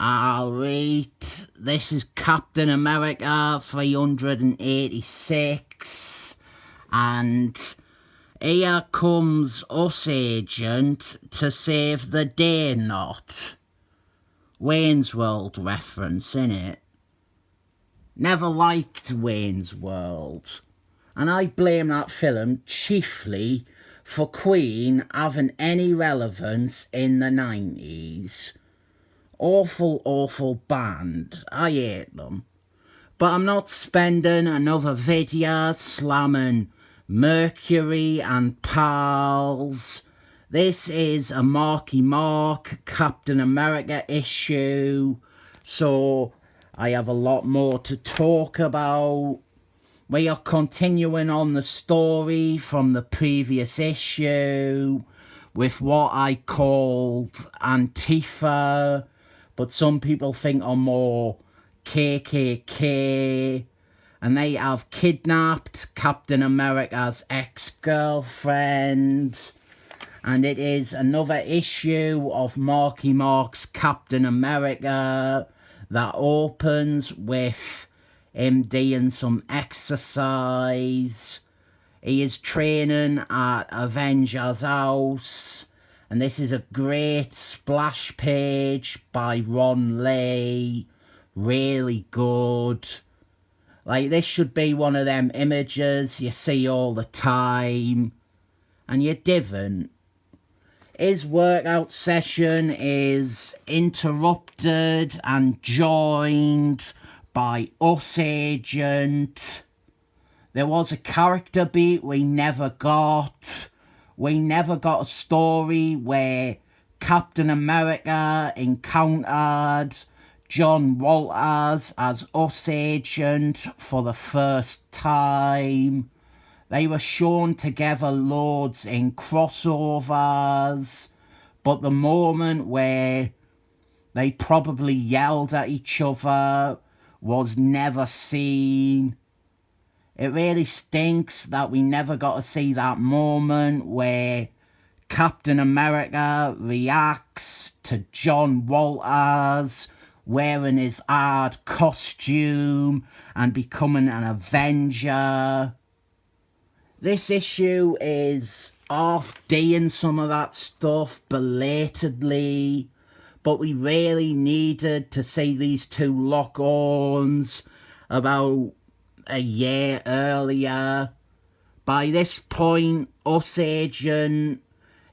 Alright, this is Captain America 386, and here comes U.S.Agent to save the day not. Wayne's World reference, innit? Never liked Wayne's World, and I blame that film chiefly for Queen having any relevance in the 90s. Awful band. I hate them. But I'm not spending another video slamming Mercury and pals. This is a m.o.d.a.m Captain America issue, so I have a lot more to talk about. We are continuing on the story from the previous issue with what I called Antifa, but some people think are more KKK, and they have kidnapped Captain America's ex-girlfriend, and it is another issue of Marky Mark's Captain America that opens with him doing some exercise. He is training at Avengers House, and this is a great splash page by Ron Lee. Really good. Like, this should be one of them images you see all the time, and you didn't. His workout session is interrupted and joined by U.S.Agent. There was a character beat we never got. We never got a story where Captain America encountered John Walters as U.S.Agent for the first time. They were shown together loads in crossovers, but the moment where they probably yelled at each other was never seen. It really stinks that we never got to see that moment where Captain America reacts to John Walters wearing his hard costume and becoming an Avenger. This issue is off-doing some of that stuff belatedly, but we really needed to see these two lock-ons about a year earlier. By this point, U.S.Agent,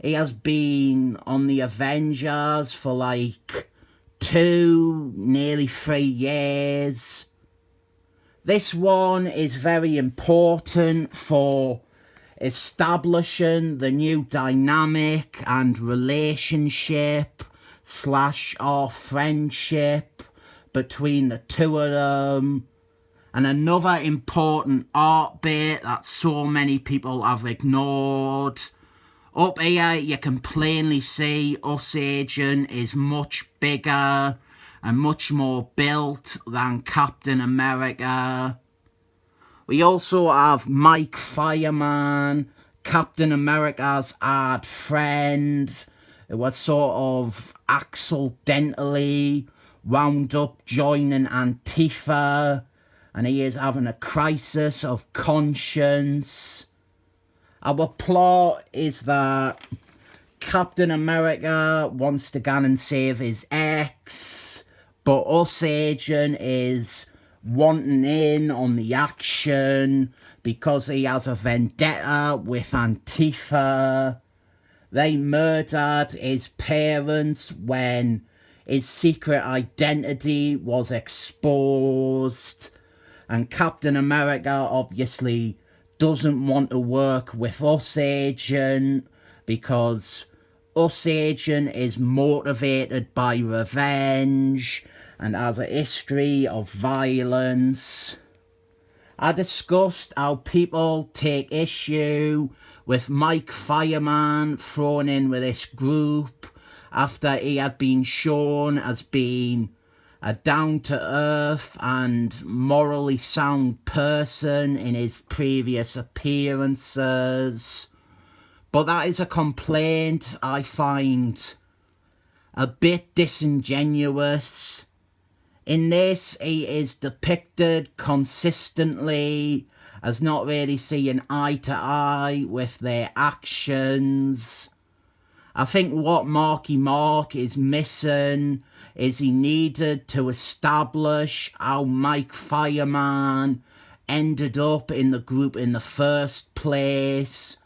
he has been on the Avengers for like 2, nearly 3 years. This one is very important for establishing the new dynamic and relationship / our friendship between the two of them. And another important art bit that so many people have ignored. Up here, you can plainly see U.S.Agent is much bigger and much more built than Captain America. We also have Mike Fireman, Captain America's hard friend. It was sort of accidentally wound up joining Antifa, and he is having a crisis of conscience. Our plot is that Captain America wants to go and save his ex, but U.S.Agent is wanting in on the action because he has a vendetta with Antifa. They murdered his parents when his secret identity was exposed, and Captain America obviously doesn't want to work with U.S.Agent because U.S.Agent is motivated by revenge and has a history of violence. I discussed how people take issue with Mike Fireman thrown in with this group after he had been shown as being a down-to-earth and morally sound person in his previous appearances. But that is a complaint I find a bit disingenuous. In this, he is depicted consistently as not really seeing eye to eye with their actions. I think what Marky Mark is missing is he needed to establish how Mike Fireman ended up in the group in the first place,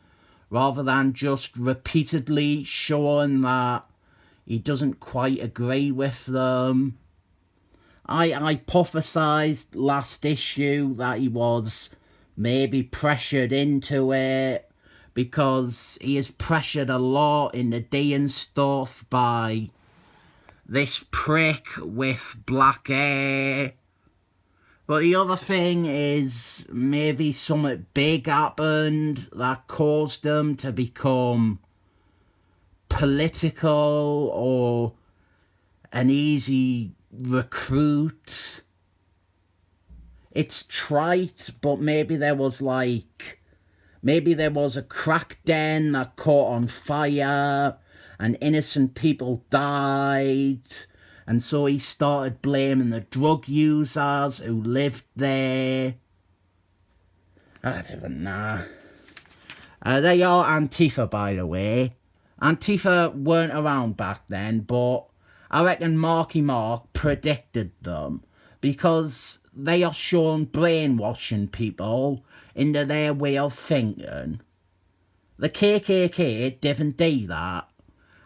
rather than just repeatedly showing that he doesn't quite agree with them. I hypothesized last issue that he was maybe pressured into it, because he is pressured a lot in the D&D stuff by this prick with black hair. But the other thing is maybe something big happened that caused him to become political or an easy recruit. It's trite, but maybe there was a crack den that caught on fire and innocent people died, and so he started blaming the drug users who lived there. I don't even know. They are Antifa, by the way. Antifa weren't around back then, but I reckon Marky Mark predicted them, because they are shown brainwashing people into their way of thinking. The KKK didn't do that.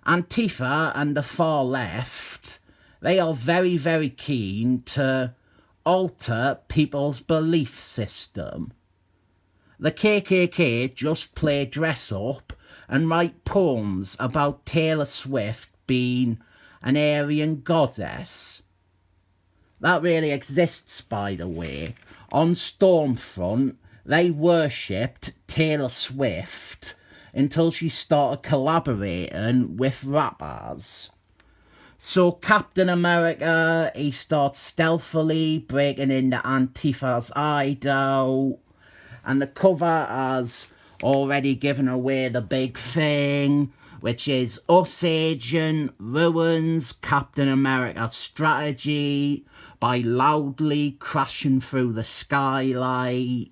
Antifa and the far left, they are very, very keen to alter people's belief system. The KKK just play dress up and write poems about Taylor Swift being an Aryan goddess. That really exists, by the way. On Stormfront, they worshipped Taylor Swift until she started collaborating with rappers. So Captain America, he starts stealthily breaking into Antifa's hideout, and the cover has already given away the big thing, which is U.S.Agent ruins Captain America's strategy by loudly crashing through the skylight.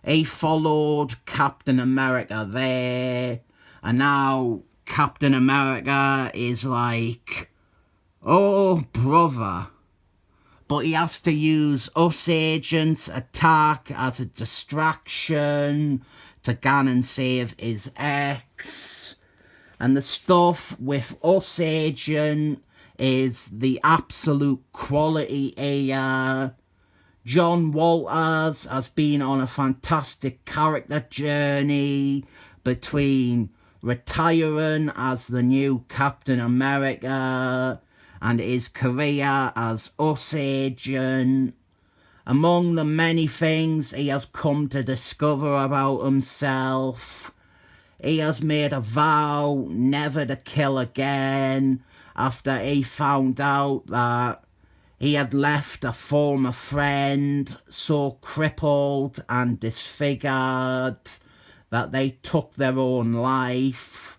He followed Captain America there, and now Captain America is like, oh brother. But he has to use U.S.Agent's attack as a distraction to go and save his ex. And the stuff with U.S.Agent is the absolute quality here. John Walters has been on a fantastic character journey between retiring as the new Captain America and his career as U.S.Agent. Among the many things he has come to discover about himself, he has made a vow never to kill again after he found out that he had left a former friend so crippled and disfigured that they took their own life.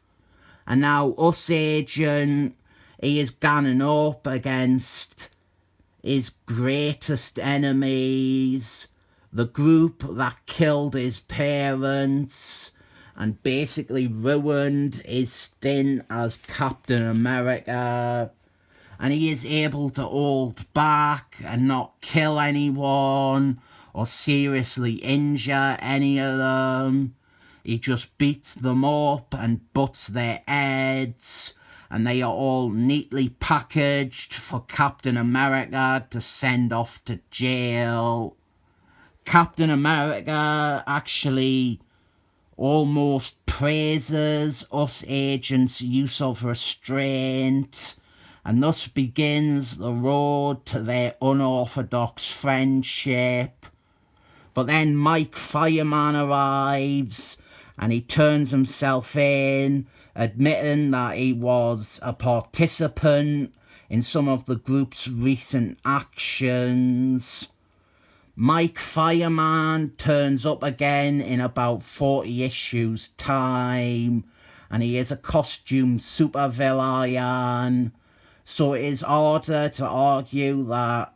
And now U.S.Agent, he is gunning up against his greatest enemies, the group that killed his parents and basically ruined his stint as Captain America. And he is able to hold back and not kill anyone or seriously injure any of them. He just beats them up and butts their heads, and they are all neatly packaged for Captain America to send off to jail. Captain America actually almost praises U.S.Agent's use of restraint, and thus begins the road to their unorthodox friendship. But then Mike Fireman arrives, and he turns himself in, admitting that he was a participant in some of the group's recent actions. Mike Fireman turns up again in about 40 issues' time, and he is a costume supervillain. So it is harder to argue that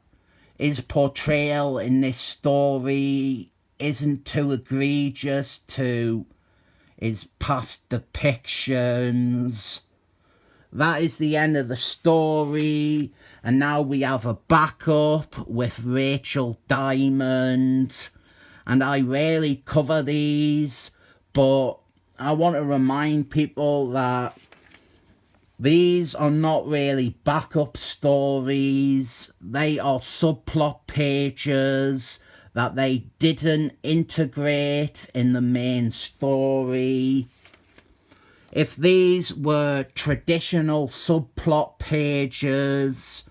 his portrayal in this story isn't too egregious to his past depictions. That is the end of the story, and now we have a backup with Rachel Diamond. And I rarely cover these, but I want to remind people that these are not really backup stories. They are subplot pages that they didn't integrate in the main story. If these were traditional subplot pages,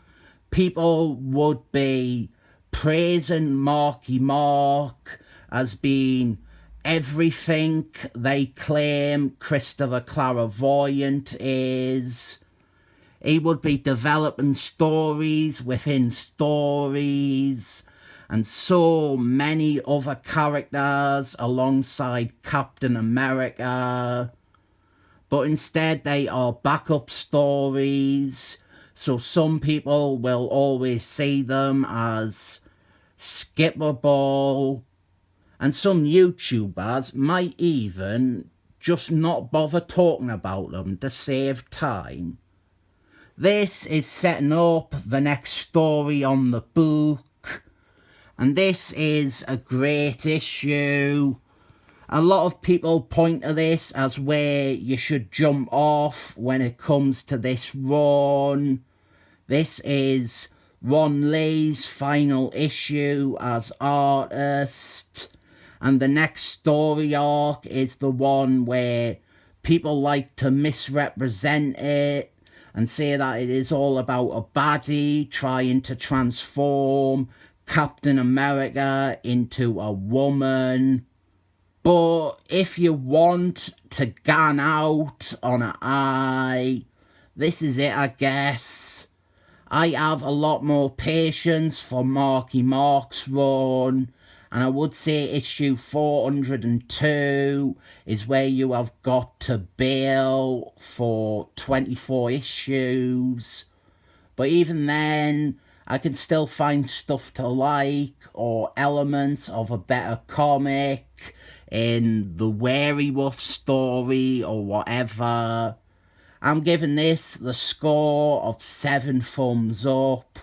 people would be praising Marky Mark as being everything they claim Christopher Clairvoyant is. He would be developing stories within stories, and so many other characters alongside Captain America. But instead they are backup stories, so some people will always see them as skippable, and some YouTubers might even just not bother talking about them to save time. This is setting up the next story on the book, and this is a great issue. A lot of people point to this as where you should jump off when it comes to this run. This is Ron Lee's final issue as artist, and the next story arc is the one where people like to misrepresent it and say that it is all about a baddie trying to transform Captain America into a woman. But if you want to gan out on an eye, this is it, I guess. I have a lot more patience for Marky Mark's run, and I would say issue 402 is where you have got to bail for 24 issues. But even then, I can still find stuff to like, or elements of a better comic in the Werewolf story or whatever. I'm giving this the score of 7 thumbs up.